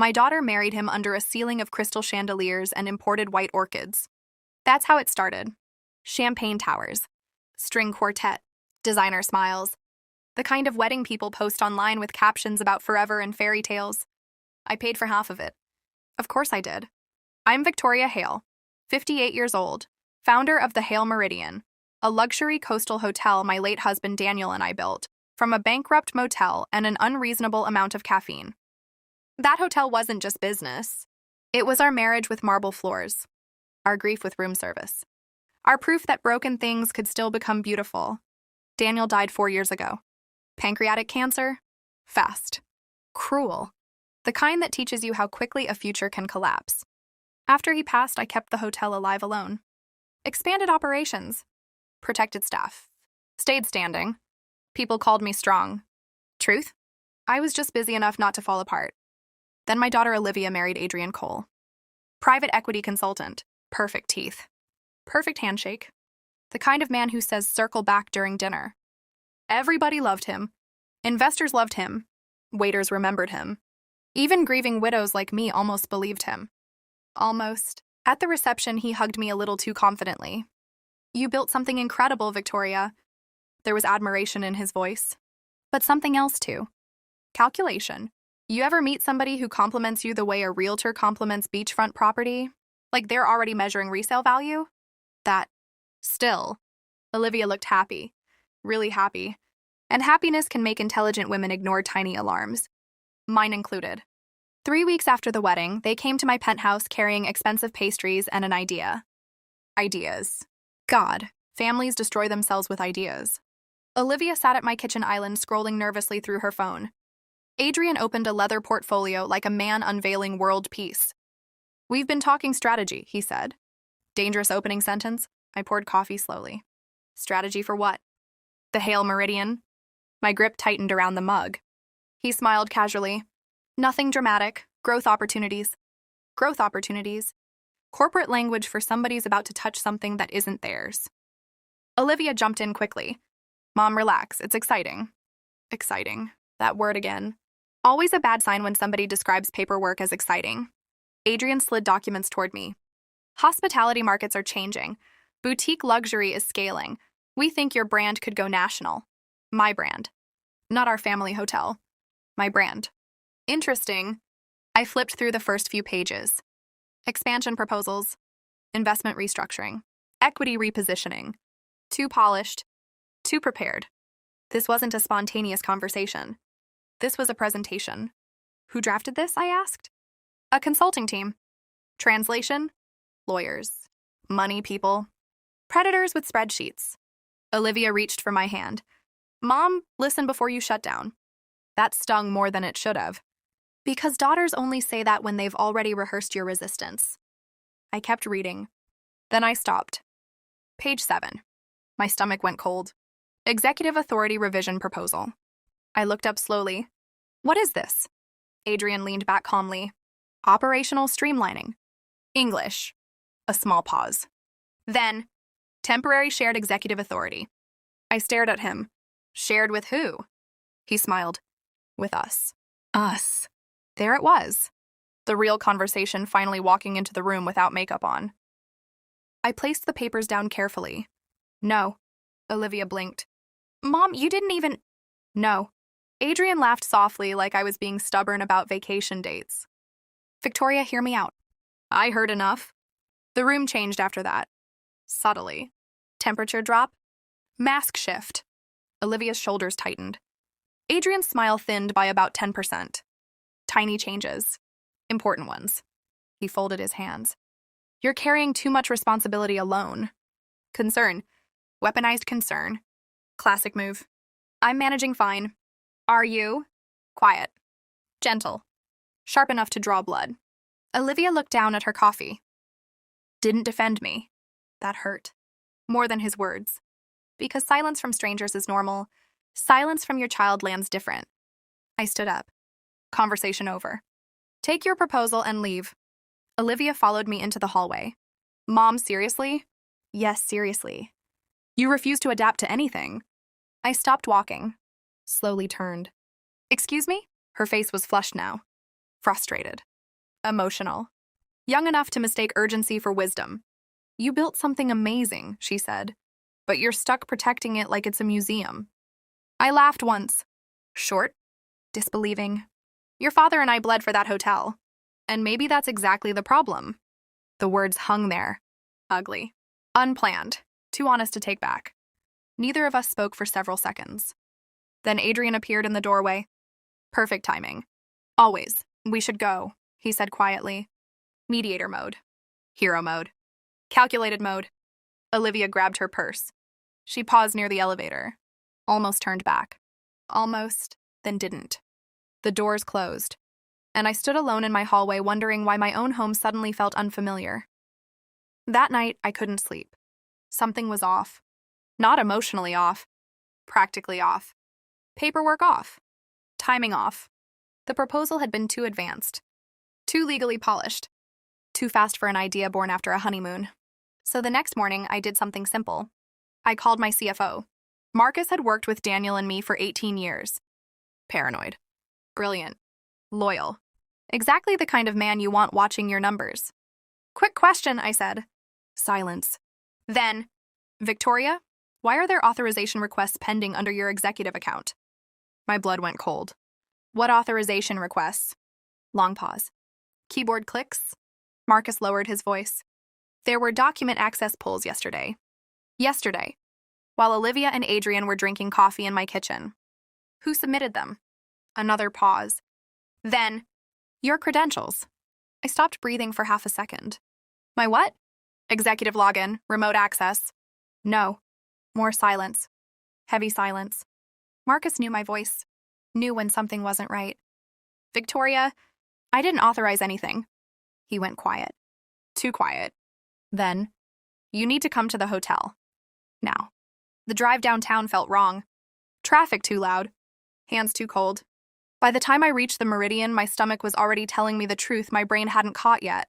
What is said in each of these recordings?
My daughter married him under a ceiling of crystal chandeliers and imported white orchids. That's how it started. Champagne towers, string quartet, designer smiles, the kind of wedding people post online with captions about forever and fairy tales. I paid for half of it. Of course I did. I'm Victoria Hale, 58 years old, founder of the Hale Meridian, a luxury coastal hotel my late husband Daniel and I built from a bankrupt motel and an unreasonable amount of caffeine. That hotel wasn't just business. It was our marriage with marble floors, our grief with room service, our proof that broken things could still become beautiful. Daniel died 4 years ago. Pancreatic cancer? Fast. Cruel. The kind that teaches you how quickly a future can collapse. After he passed, I kept the hotel alive alone. Expanded operations. Protected staff. Stayed standing. People called me strong. Truth? I was just busy enough not to fall apart. Then my daughter Olivia married Adrian Cole. Private equity consultant. Perfect teeth. Perfect handshake. The kind of man who says circle back during dinner. Everybody loved him. Investors loved him. Waiters remembered him. Even grieving widows like me almost believed him. Almost. At the reception, he hugged me a little too confidently. You built something incredible, Victoria. There was admiration in his voice. But something else, too. Calculation. You ever meet somebody who compliments you the way a realtor compliments beachfront property? Like they're already measuring resale value? That. Still. Olivia looked happy. Really happy. And happiness can make intelligent women ignore tiny alarms. Mine included. 3 weeks after the wedding, they came to my penthouse carrying expensive pastries and an idea. Ideas. God, families destroy themselves with ideas. Olivia sat at my kitchen island scrolling nervously through her phone. Adrian opened a leather portfolio like a man unveiling world peace. We've been talking strategy, he said. Dangerous opening sentence. I poured coffee slowly. Strategy for what? The Hale Meridian. My grip tightened around the mug. He smiled casually. Nothing dramatic. Growth opportunities. Growth opportunities. Corporate language for somebody's about to touch something that isn't theirs. Olivia jumped in quickly. Mom, relax. It's exciting. Exciting. That word again. Always a bad sign when somebody describes paperwork as exciting. Adrian slid documents toward me. Hospitality markets are changing. Boutique luxury is scaling. We think your brand could go national. My brand. Not our family hotel. My brand. Interesting. I flipped through the first few pages. Expansion proposals. Investment restructuring. Equity repositioning. Too polished. Too prepared. This wasn't a spontaneous conversation. This was a presentation. Who drafted this, I asked? A consulting team. Translation? Lawyers. Money people. Predators with spreadsheets. Olivia reached for my hand. Mom, listen before you shut down. That stung more than it should have. Because daughters only say that when they've already rehearsed your resistance. I kept reading. Then I stopped. Page 7. My stomach went cold. Executive Authority Revision Proposal. I looked up slowly. What is this? Adrian leaned back calmly. Operational streamlining. English. A small pause. Then, temporary shared executive authority. I stared at him. Shared with who? He smiled. With us. Us. There it was. The real conversation finally walking into the room without makeup on. I placed the papers down carefully. No. Olivia blinked. Mom, you didn't even... No. Adrian laughed softly like I was being stubborn about vacation dates. Victoria, hear me out. I heard enough. The room changed after that. Subtly. Temperature drop. Mask shift. Olivia's shoulders tightened. Adrian's smile thinned by about 10%. Tiny changes. Important ones. He folded his hands. You're carrying too much responsibility alone. Concern. Weaponized concern. Classic move. I'm managing fine. Are you? Quiet. Gentle. Sharp enough to draw blood. Olivia looked down at her coffee. Didn't defend me. That hurt. More than his words. Because silence from strangers is normal. Silence from your child lands different. I stood up. Conversation over. Take your proposal and leave. Olivia followed me into the hallway. Mom, seriously? Yes, seriously. You refuse to adapt to anything. I stopped walking. Slowly turned. Excuse me? Her face was flushed now. Frustrated. Emotional. Young enough to mistake urgency for wisdom. You built something amazing, she said, but you're stuck protecting it like it's a museum. I laughed once. Short? Disbelieving. Your father and I bled for that hotel. And maybe that's exactly the problem. The words hung there. Ugly. Unplanned. Too honest to take back. Neither of us spoke for several seconds. Then Adrian appeared in the doorway. Perfect timing. Always. We should go, he said quietly. Mediator mode. Hero mode. Calculated mode. Olivia grabbed her purse. She paused near the elevator. Almost turned back. Almost, then didn't. The doors closed, and I stood alone in my hallway wondering why my own home suddenly felt unfamiliar. That night, I couldn't sleep. Something was off. Not emotionally off. Practically off. Paperwork off. Timing off. The proposal had been too advanced. Too legally polished. Too fast for an idea born after a honeymoon. So the next morning, I did something simple. I called my CFO. Marcus had worked with Daniel and me for 18 years. Paranoid. Brilliant. Loyal. Exactly the kind of man you want watching your numbers. Quick question, I said. Silence. Then, Victoria, why are there authorization requests pending under your executive account? My blood went cold. What authorization requests? Long pause. Keyboard clicks. Marcus lowered his voice. There were document access pulls yesterday. Yesterday. While Olivia and Adrian were drinking coffee in my kitchen. Who submitted them? Another pause. Then, your credentials. I stopped breathing for half a second. My what? Executive login, remote access. No. More silence. Heavy silence. Marcus knew my voice. Knew when something wasn't right. Victoria, I didn't authorize anything. He went quiet. Too quiet. Then, you need to come to the hotel. Now. The drive downtown felt wrong. Traffic too loud. Hands too cold. By the time I reached the Meridian, my stomach was already telling me the truth my brain hadn't caught yet.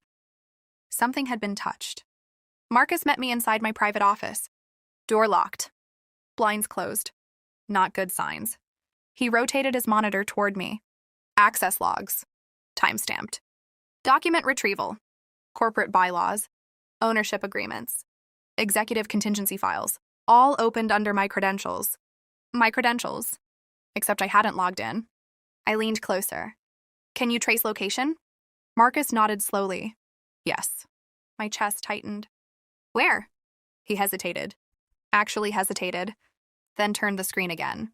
Something had been touched. Marcus met me inside my private office. Door locked. Blinds closed. Not good signs. He rotated his monitor toward me. Access logs. Timestamped. Document retrieval. Corporate bylaws. Ownership agreements. Executive contingency files. All opened under my credentials. My credentials. Except I hadn't logged in. I leaned closer. Can you trace location? Marcus nodded slowly. Yes. My chest tightened. Where? He hesitated. Actually hesitated. Then turned the screen again.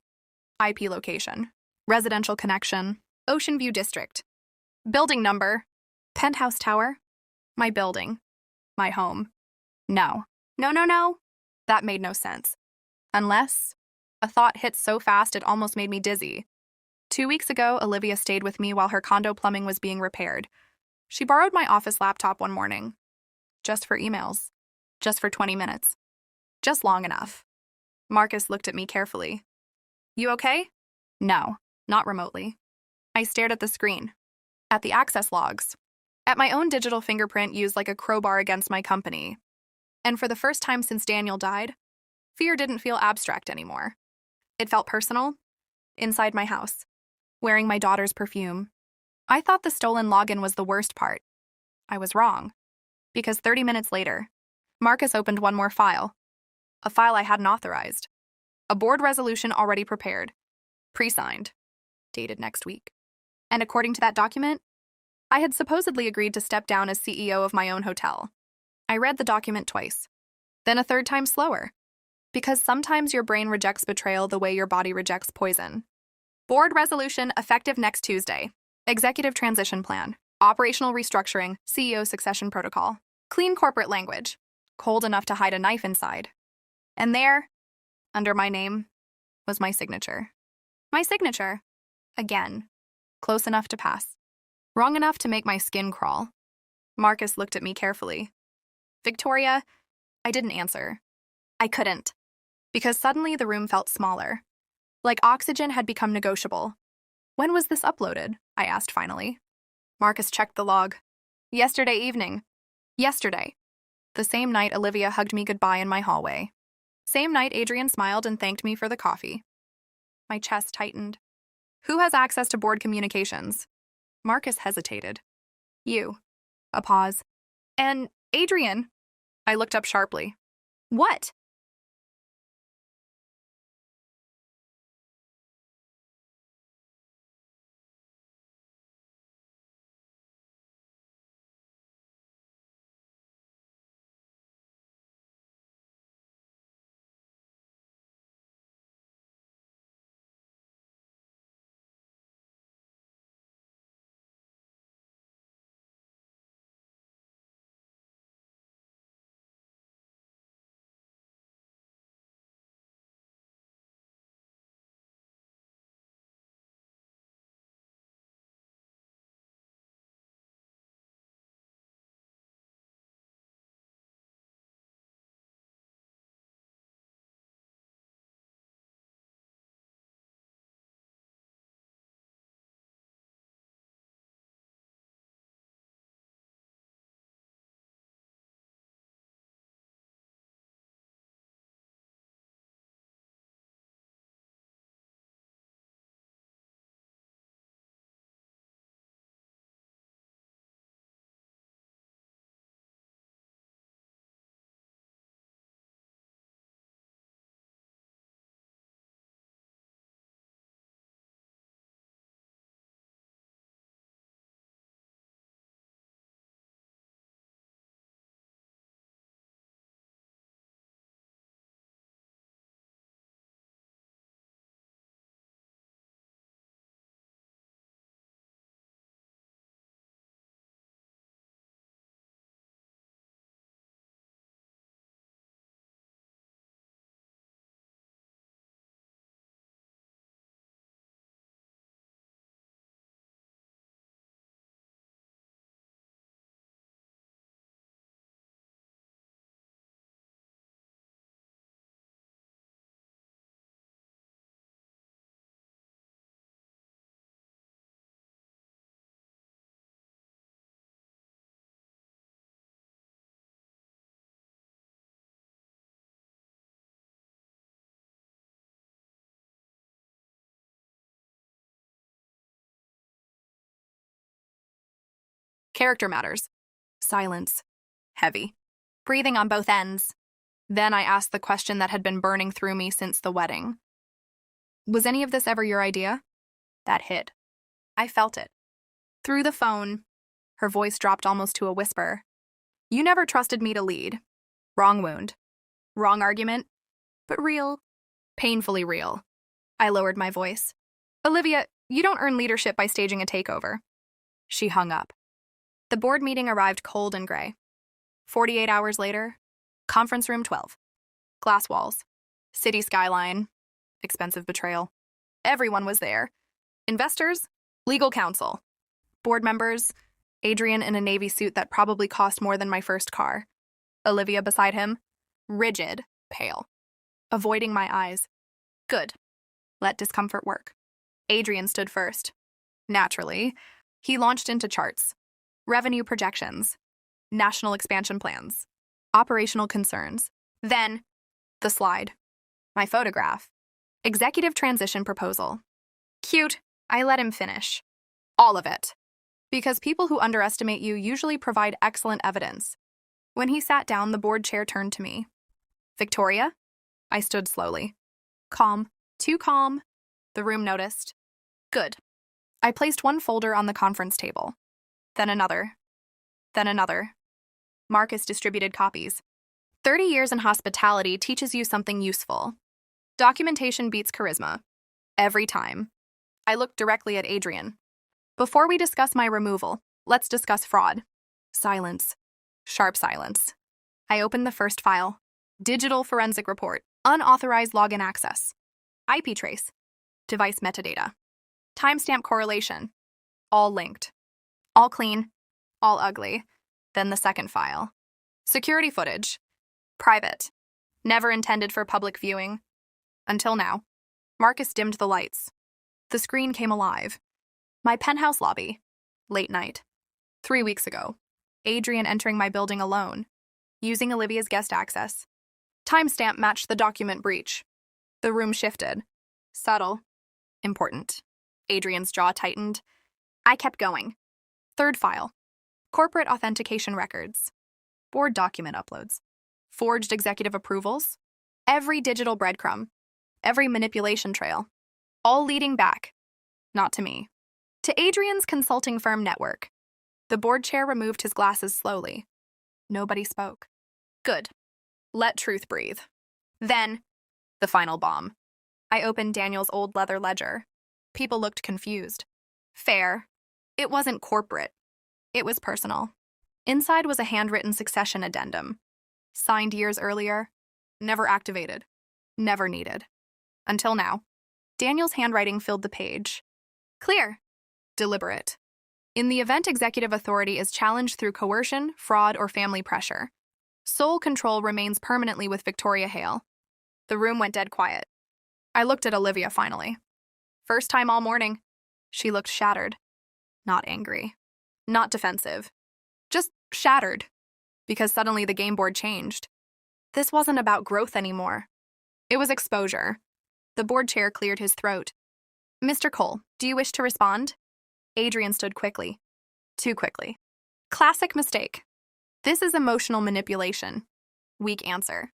IP location. Residential connection. Ocean View District. Building number. Penthouse tower. My building. My home. No. No. That made no sense. Unless a thought hit so fast it almost made me dizzy. 2 weeks ago, Olivia stayed with me while her condo plumbing was being repaired. She borrowed my office laptop one morning. Just for emails. Just for 20 minutes. Just long enough. Marcus looked at me carefully. You okay? No, not remotely. I stared at the screen. At the access logs. At my own digital fingerprint used like a crowbar against my company. And for the first time since Daniel died, fear didn't feel abstract anymore. It felt personal. Inside my house. Wearing my daughter's perfume. I thought the stolen login was the worst part. I was wrong. Because 30 minutes later, Marcus opened one more file. A file I hadn't authorized. A board resolution already prepared. Pre-signed. Dated next week. And according to that document, I had supposedly agreed to step down as CEO of my own hotel. I read the document twice. Then a third time slower. Because sometimes your brain rejects betrayal the way your body rejects poison. Board resolution effective next Tuesday. Executive transition plan. Operational restructuring. CEO succession protocol. Clean corporate language. Cold enough to hide a knife inside. And there, under my name, was my signature. My signature. Again. Close enough to pass. Wrong enough to make my skin crawl. Marcus looked at me carefully. Victoria, I didn't answer. I couldn't. Because suddenly the room felt smaller. Like oxygen had become negotiable. When was this uploaded? I asked finally. Marcus checked the log. Yesterday evening. Yesterday. The same night Olivia hugged me goodbye in my hallway. Same night Adrian smiled and thanked me for the coffee. My chest tightened. Who has access to board communications? Marcus hesitated. You. A pause. And Adrian. I looked up sharply. What? Character matters. Silence. Heavy. Breathing on both ends. Then I asked the question that had been burning through me since the wedding. Was any of this ever your idea? That hit. I felt it. Through the phone, her voice dropped almost to a whisper. You never trusted me to lead. Wrong wound. Wrong argument. But real. Painfully real. I lowered my voice. Olivia, you don't earn leadership by staging a takeover. She hung up. The board meeting arrived cold and gray. 48 hours later, conference room 12. Glass walls. City skyline. Expensive betrayal. Everyone was there. Investors, legal counsel. Board members, Adrian in a navy suit that probably cost more than my first car. Olivia beside him, rigid, pale. Avoiding my eyes. Good. Let discomfort work. Adrian stood first. Naturally, he launched into charts. Revenue projections, national expansion plans, operational concerns. Then, the slide. My photograph. Executive transition proposal. Cute. I let him finish. All of it. Because people who underestimate you usually provide excellent evidence. When he sat down, the board chair turned to me. Victoria? I stood slowly. Calm. Too calm. The room noticed. Good. I placed one folder on the conference table. Then another. Then another. Marcus distributed copies. 30 years in hospitality teaches you something useful. Documentation beats charisma. Every time. I looked directly at Adrian. Before we discuss my removal, let's discuss fraud. Silence. Sharp silence. I opened the first file. Digital forensic report. Unauthorized login access. IP trace. Device metadata. Timestamp correlation. All linked. All clean, all ugly. Then the second file. Security footage. Private. Never intended for public viewing. Until now. Marcus dimmed the lights. The screen came alive. My penthouse lobby. Late night. 3 weeks ago. Adrian entering my building alone. Using Olivia's guest access. Timestamp matched the document breach. The room shifted. Subtle. Important. Adrian's jaw tightened. I kept going. Third file. corporate authentication records, board document uploads, forged executive approvals, every digital breadcrumb, every manipulation trail, all leading back, not to me, to Adrian's consulting firm network. The board chair removed his glasses slowly. Nobody spoke. Good. Let truth breathe. Then, the final bomb. I opened Daniel's old leather ledger. People looked confused. Fair. It wasn't corporate. It was personal. Inside was a handwritten succession addendum. Signed years earlier. Never activated. Never needed. Until now. Daniel's handwriting filled the page. Clear. Deliberate. In the event executive authority is challenged through coercion, fraud, or family pressure, sole control remains permanently with Victoria Hale. The room went dead quiet. I looked at Olivia finally. First time all morning. She looked shattered. Not angry. Not defensive. Just shattered. Because suddenly the game board changed. This wasn't about growth anymore. It was exposure. The board chair cleared his throat. Mr. Cole, do you wish to respond? Adrian stood quickly. Too quickly. Classic mistake. This is emotional manipulation. Weak answer.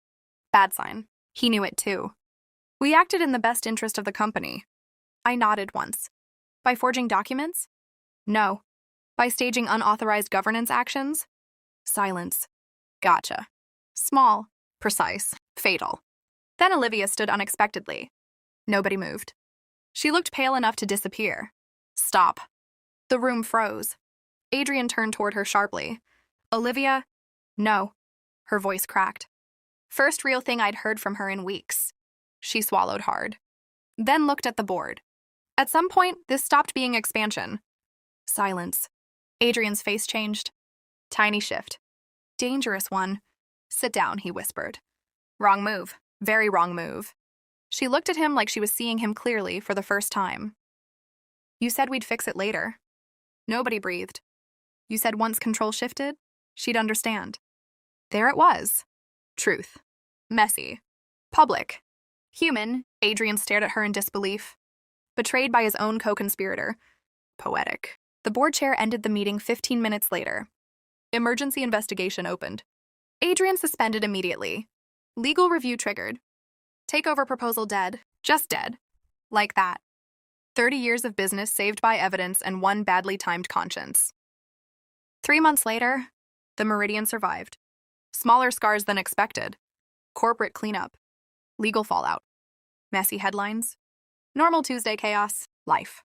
Bad sign. He knew it too. We acted in the best interest of the company. I nodded once. By forging documents? No. By staging unauthorized governance actions? Silence. Gotcha. Small, precise, fatal. Then Olivia stood unexpectedly. Nobody moved. She looked pale enough to disappear. Stop. The room froze. Adrian turned toward her sharply. Olivia? No. Her voice cracked. First real thing I'd heard from her in weeks. She swallowed hard. Then looked at the board. At some point, this stopped being expansion. Silence. Adrian's face changed. Tiny shift. Dangerous one. Sit down, he whispered. Wrong move. Very wrong move. She looked at him like she was seeing him clearly for the first time. You said we'd fix it later. Nobody breathed. You said once control shifted, she'd understand. There it was. Truth. Messy. Public. Human. Adrian stared at her in disbelief. Betrayed by his own co-conspirator. Poetic. The board chair ended the meeting 15 minutes later. Emergency investigation opened. Adrian suspended immediately. Legal review triggered. Takeover proposal dead. Just dead. Like that. 30 years of business saved by evidence and one badly timed conscience. 3 months later, the Meridian survived. Smaller scars than expected. Corporate cleanup. Legal fallout. Messy headlines. Normal Tuesday chaos. Life.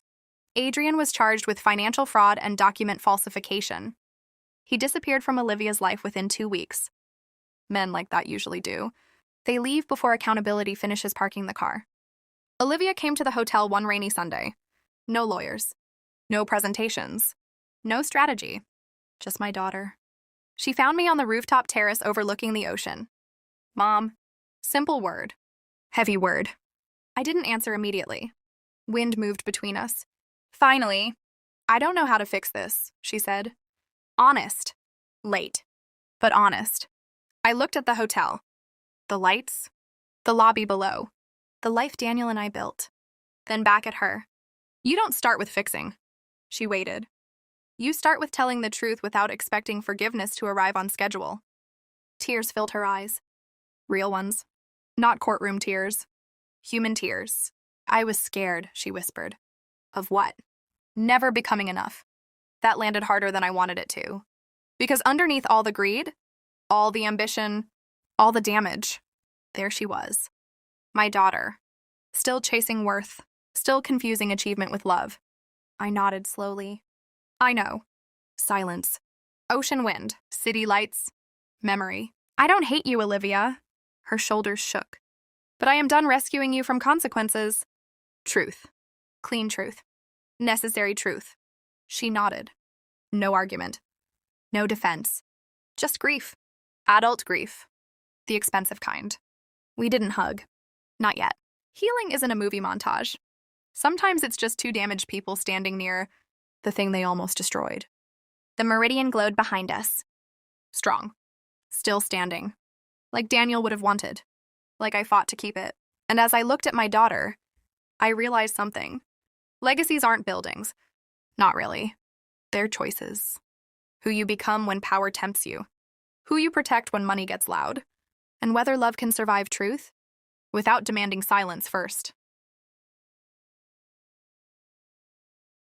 Adrian was charged with financial fraud and document falsification. He disappeared from Olivia's life within 2 weeks. Men like that usually do. They leave before accountability finishes parking the car. Olivia came to the hotel one rainy Sunday. No lawyers. No presentations. No strategy. Just my daughter. She found me on the rooftop terrace overlooking the ocean. Mom. Simple word. Heavy word. I didn't answer immediately. Wind moved between us. Finally, I don't know how to fix this, she said. Honest. Late. But honest. I looked at the hotel. The lights. The lobby below. The life Daniel and I built. Then back at her. You don't start with fixing. She waited. You start with telling the truth without expecting forgiveness to arrive on schedule. Tears filled her eyes. Real ones. Not courtroom tears. Human tears. I was scared, she whispered. Of what? Never becoming enough. That landed harder than I wanted it to. Because underneath all the greed, all the ambition, all the damage, there she was. My daughter. Still chasing worth. Still confusing achievement with love. I nodded slowly. I know. Silence. Ocean wind. City lights. Memory. I don't hate you, Olivia. Her shoulders shook. But I am done rescuing you from consequences. Truth. Clean truth. Necessary truth. She nodded. No argument. No defense. Just grief. Adult grief. The expensive kind. We didn't hug. Not yet. Healing isn't a movie montage. Sometimes it's just two damaged people standing near the thing they almost destroyed. The Meridian glowed behind us. Strong. Still standing. Like Daniel would have wanted. Like I fought to keep it. And as I looked at my daughter, I realized something. Legacies aren't buildings. Not really. They're choices. who you become when power tempts you, who you protect when money gets loud, and whether love can survive truth without demanding silence first.